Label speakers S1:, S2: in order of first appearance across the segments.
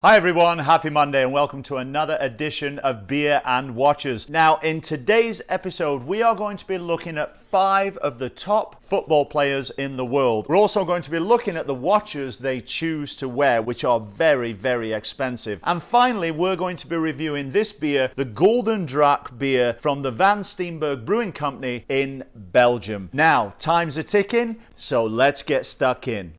S1: Hi everyone, happy Monday and welcome to another edition of Beer and Watches. Now in today's episode we are going to be looking at 5 of the top football players in the world. We're also going to be looking at the watches they choose to wear, which are very, very expensive. And finally we're going to be reviewing this beer, the Gulden Draak Beer from the Steenberge Brewing Company in Belgium. Now, time's a ticking, so let's get stuck in.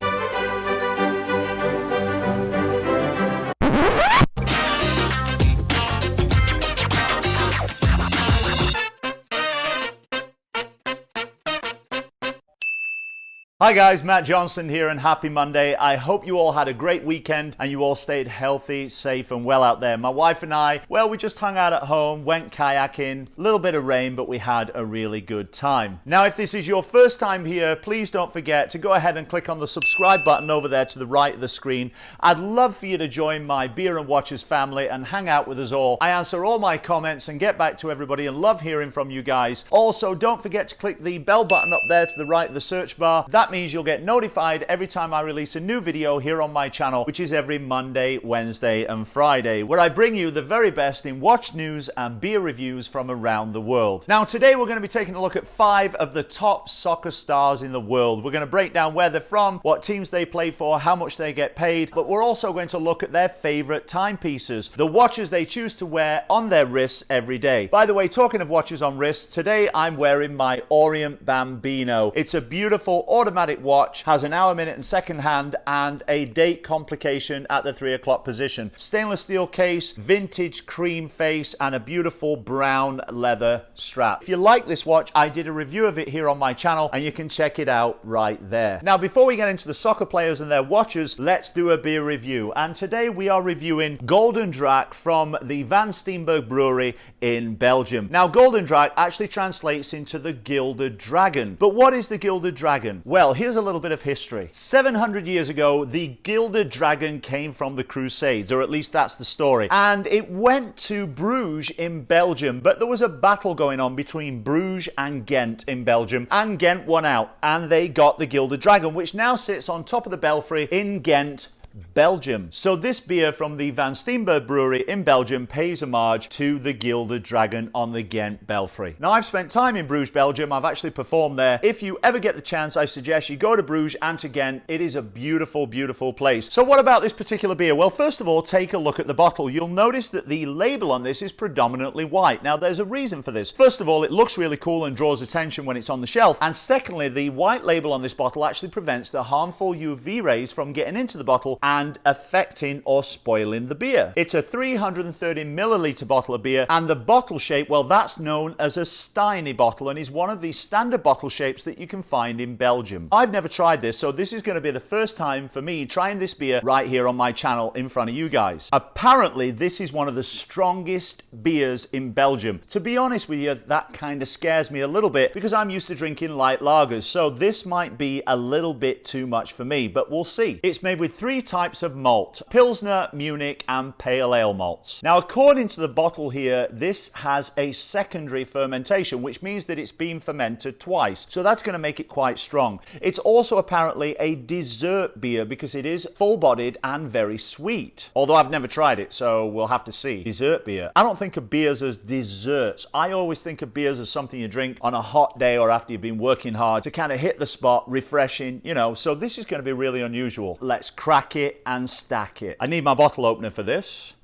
S1: Hi guys, Matt Johnson here and happy Monday. I hope you all had a great weekend and you all stayed healthy, safe and well out there. My wife and I, well, we just hung out at home, went kayaking, a little bit of rain, but we had a really good time. Now, if this is your first time here, please don't forget to go ahead and click on the subscribe button over there to the right of the screen. I'd love for you to join my Beer and Watches family and hang out with us all. I answer all my comments and get back to everybody and love hearing from you guys. Also, don't forget to click the bell button up there to the right of the search bar. That means you'll get notified every time I release a new video here on my channel, which is every Monday, Wednesday and Friday, where I bring you the very best in watch news and beer reviews from around the world. Now today we're going to be taking a look at 5 of the top soccer stars in the world. We're going to break down where they're from, what teams they play for, how much they get paid, but we're also going to look at their favorite timepieces, the watches they choose to wear on their wrists every day. By the way, talking of watches on wrists, today I'm wearing my Orient Bambino. It's a beautiful automatic watch, has an hour, minute and second hand and a date complication at the 3 o'clock position. Stainless steel case, vintage cream face and a beautiful brown leather strap. If you like this watch, I did a review of it here on my channel and you can check it out right there. Now before we get into the soccer players and their watches, let's do a beer review. And today we are reviewing Gulden Draak from the Steenberge Brewery in Belgium. Now Gulden Draak actually translates into the Gilded Dragon. But what is the Gilded Dragon? Well, here's a little bit of history. 700 years ago, the Gilded Dragon came from the Crusades, or at least that's the story. And it went to Bruges in Belgium, but there was a battle going on between Bruges and Ghent in Belgium, and Ghent won out, and they got the Gilded Dragon, which now sits on top of the belfry in Ghent, Belgium. So this beer from the Steenberge Brewery in Belgium pays homage to the Gilded Dragon on the Ghent Belfry. Now I've spent time in Bruges, Belgium. I've actually performed there. If you ever get the chance, I suggest you go to Bruges and to Ghent. It is a beautiful, beautiful place. So what about this particular beer? Well, first of all, take a look at the bottle. You'll notice that the label on this is predominantly white. Now there's a reason for this. First of all, it looks really cool and draws attention when it's on the shelf. And secondly, the white label on this bottle actually prevents the harmful UV rays from getting into the bottle and affecting or spoiling the beer. It's a 330 milliliter bottle of beer, and the bottle shape, well, that's known as a Steiny bottle and is one of the standard bottle shapes that you can find in Belgium. I've never tried this, so this is going to be the first time for me trying this beer right here on my channel in front of you guys. Apparently, this is one of the strongest beers in Belgium. To be honest with you, that kind of scares me a little bit because I'm used to drinking light lagers, so this might be a little bit too much for me, but we'll see. It's made with 3 types of malt: Pilsner, Munich and Pale Ale malts. Now according to the bottle here, this has a secondary fermentation, which means that it's been fermented twice, so that's going to make it quite strong. It's also apparently a dessert beer because it is full-bodied and very sweet, although I've never tried it, so we'll have to see. Dessert beer. I don't think of beers as desserts. I always think of beers as something you drink on a hot day or after you've been working hard to kind of hit the spot, refreshing, you know, so this is going to be really unusual. Let's crack it and stack it. I need my bottle opener for this.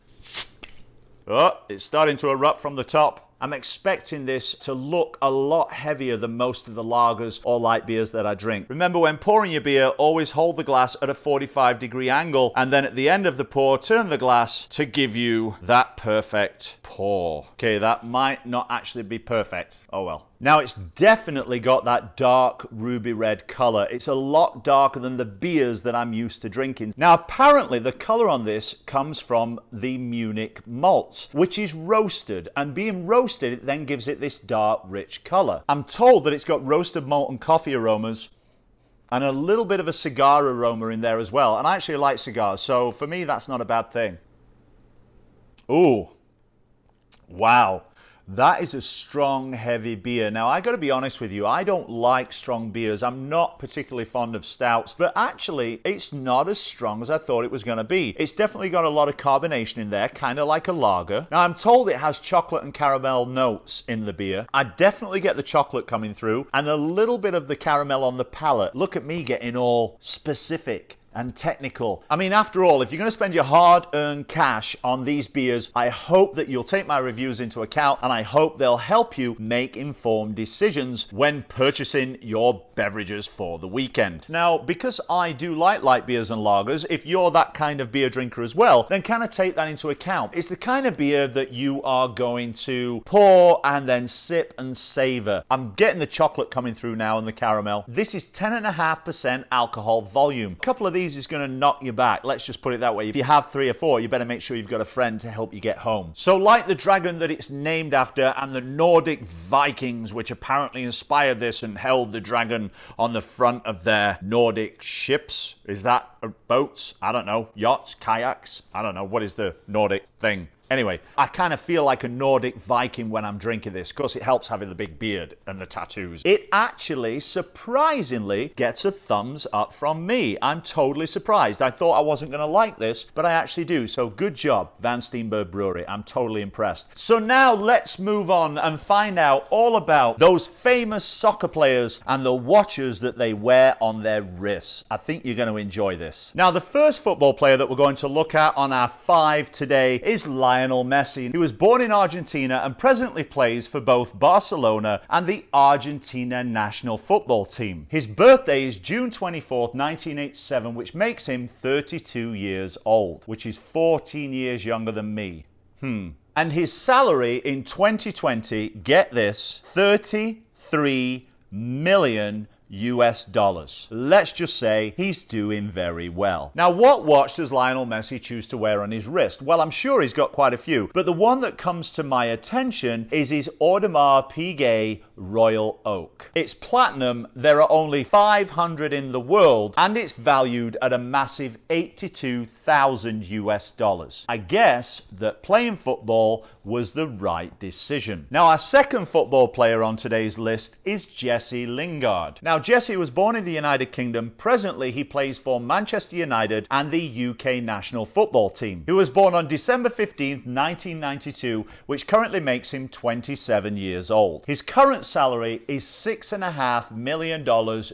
S1: Oh, it's starting to erupt from the top. I'm expecting this to look a lot heavier than most of the lagers or light beers that I drink. Remember, when pouring your beer, always hold the glass at a 45-degree angle, and then at the end of the pour, turn the glass to give you that perfect pour. Okay, that might not actually be perfect. Oh well. Now it's definitely got that dark ruby red color. It's a lot darker than the beers that I'm used to drinking. Now apparently the color on this comes from the Munich malts, which is roasted, and being roasted it then gives it this dark rich color. I'm told that it's got roasted malt and coffee aromas and a little bit of a cigar aroma in there as well, and I actually like cigars, so for me that's not a bad thing. Ooh, wow. That is a strong, heavy beer. Now, I got to be honest with you, I don't like strong beers. I'm not particularly fond of stouts, but actually, it's not as strong as I thought it was going to be. It's definitely got a lot of carbonation in there, kind of like a lager. Now, I'm told it has chocolate and caramel notes in the beer. I definitely get the chocolate coming through and a little bit of the caramel on the palate. Look at me getting all specific and technical. I mean, after all, if you're going to spend your hard-earned cash on these beers, I hope that you'll take my reviews into account, and I hope they'll help you make informed decisions when purchasing your beverages for the weekend. Now, because I do like light beers and lagers, if you're that kind of beer drinker as well, then kind of take that into account. It's the kind of beer that you are going to pour and then sip and savor. I'm getting the chocolate coming through now and the caramel. This is 10.5% alcohol volume. A couple of these is going to knock you back. Let's just put it that way. If you have 3 or 4, you better make sure you've got a friend to help you get home. So like the dragon that it's named after and the Nordic Vikings, which apparently inspired this and held the dragon on the front of their Nordic ships. Is that boats? I don't know. Yachts? Kayaks? I don't know. What is the Nordic thing? Anyway, I kind of feel like a Nordic Viking when I'm drinking this. Of course, it helps having the big beard and the tattoos. It actually, surprisingly, gets a thumbs up from me. I'm totally surprised. I thought I wasn't going to like this, but I actually do. So good job, Van Steenberge Brewery. I'm totally impressed. So now let's move on and find out all about those famous soccer players and the watches that they wear on their wrists. I think you're going to enjoy this. Now, the first football player that we're going to look at on our 5 today is Lionel Messi. He was born in Argentina and presently plays for both Barcelona and the Argentina national football team. His birthday is June 24th, 1987, which makes him 32 years old, which is 14 years younger than me. And his salary in 2020, get this, 33 million US dollars. Let's just say he's doing very well. Now, what watch does Lionel Messi choose to wear on his wrist? Well, I'm sure he's got quite a few, but the one that comes to my attention is his Audemars Piguet Royal Oak. It's platinum, there are only 500 in the world, and it's valued at a massive 82,000 US dollars. I guess that playing football was the right decision. Now, our second football player on today's list is Jesse Lingard. Now, Jesse was born in the United Kingdom. Presently, he plays for Manchester United and the UK national football team. He was born on December 15th, 1992, which currently makes him 27 years old. His current salary is $6.5 million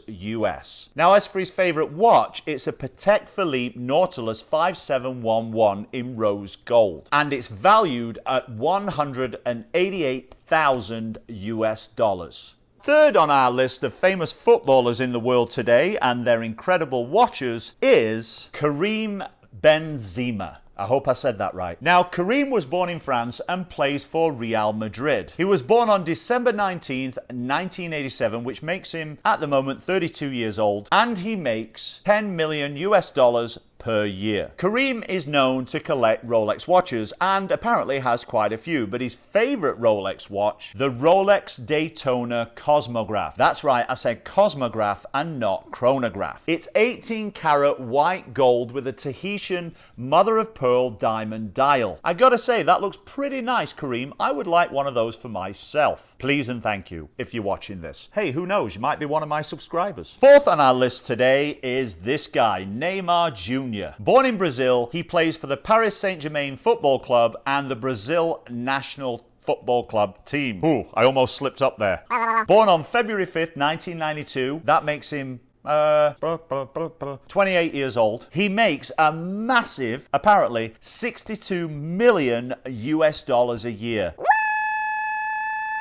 S1: US. Now, as for his favorite watch, it's a Patek Philippe Nautilus 5711 in rose gold, and it's valued at $188,000 US dollars. Third on our list of famous footballers in the world today and their incredible watches is Karim Benzema. I hope I said that right. Now, Karim was born in France and plays for Real Madrid. He was born on December 19th, 1987, which makes him, at the moment, 32 years old, and he makes 10 million US dollars per year. Karim is known to collect Rolex watches and apparently has quite a few, but his favorite Rolex watch, the Rolex Daytona Cosmograph. That's right, I said Cosmograph and not chronograph. It's 18 karat white gold with a Tahitian mother of pearl diamond dial. I gotta say, that looks pretty nice, Karim. I would like one of those for myself. Please and thank you if you're watching this. Hey, who knows, you might be one of my subscribers. Fourth on our list today is this guy, Neymar Jr. Born in Brazil, he plays for the Paris Saint-Germain Football Club and the Brazil national football club team. Ooh, I almost slipped up there. Born on February 5th, 1992, that makes him 28 years old. He makes a massive, apparently, 62 million US dollars a year.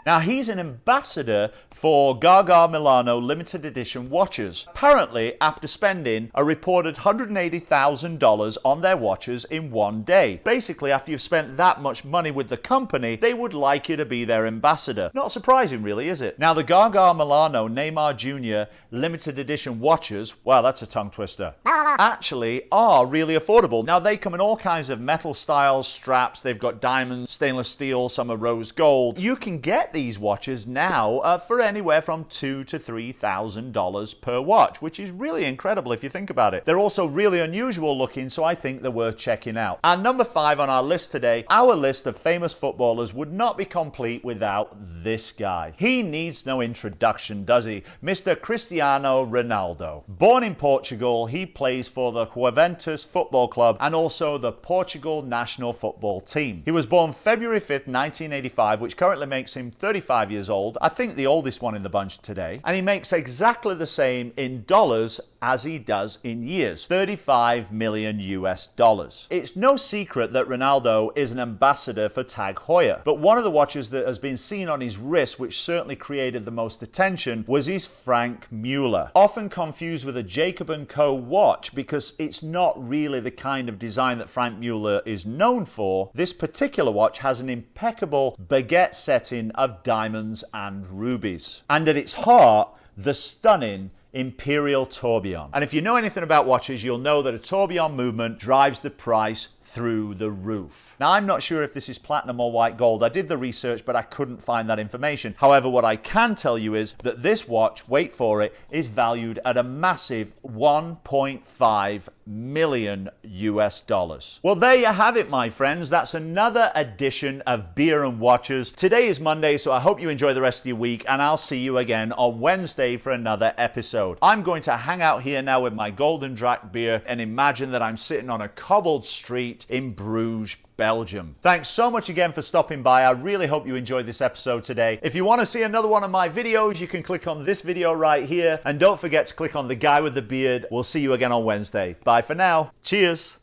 S1: Now, he's an ambassador for Gaga Milano limited edition watches. Apparently, after spending a reported $180,000 on their watches in one day. Basically, after you've spent that much money with the company, they would like you to be their ambassador. Not surprising, really, is it? Now, the Gaga Milano Neymar Jr. limited edition watches, wow, that's a tongue twister, actually are really affordable. Now, they come in all kinds of metal styles, straps, they've got diamonds, stainless steel, some are rose gold. You can get get these watches now for anywhere from $2,000 to $3,000 per watch, which is really incredible if you think about it. They're also really unusual looking, so I think they're worth checking out. And number 5 on our list today, our list of famous footballers would not be complete without this guy. He needs no introduction, does he? Mr. Cristiano Ronaldo. Born in Portugal, he plays for the Juventus Football Club and also the Portugal national football team. He was born February 5th, 1985, which currently makes him 35 years old. I think the oldest one in the bunch today. And he makes exactly the same in dollars as he does in years. 35 million US dollars. It's no secret that Ronaldo is an ambassador for Tag Heuer, but one of the watches that has been seen on his wrist, which certainly created the most attention, was his Frank Mueller. Often confused with a Jacob & Co. watch because it's not really the kind of design that Frank Mueller is known for, this particular watch has an impeccable baguette setting of diamonds and rubies. And at its heart, the stunning Imperial tourbillon. And if you know anything about watches, you'll know that a tourbillon movement drives the price through the roof. Now, I'm not sure if this is platinum or white gold. I did the research, but I couldn't find that information. However, what I can tell you is that this watch, wait for it, is valued at a massive 1.5 million US dollars. Well, there you have it, my friends. That's another edition of Beer and Watches. Today is Monday, so I hope you enjoy the rest of your week, and I'll see you again on Wednesday for another episode. I'm going to hang out here now with my Gulden Draak Beer and imagine that I'm sitting on a cobbled street in Bruges, Belgium. Thanks so much again for stopping by. I really hope you enjoyed this episode today. If you want to see another one of my videos, you can click on this video right here. And don't forget to click on the guy with the beard. We'll see you again on Wednesday. Bye for now. Cheers.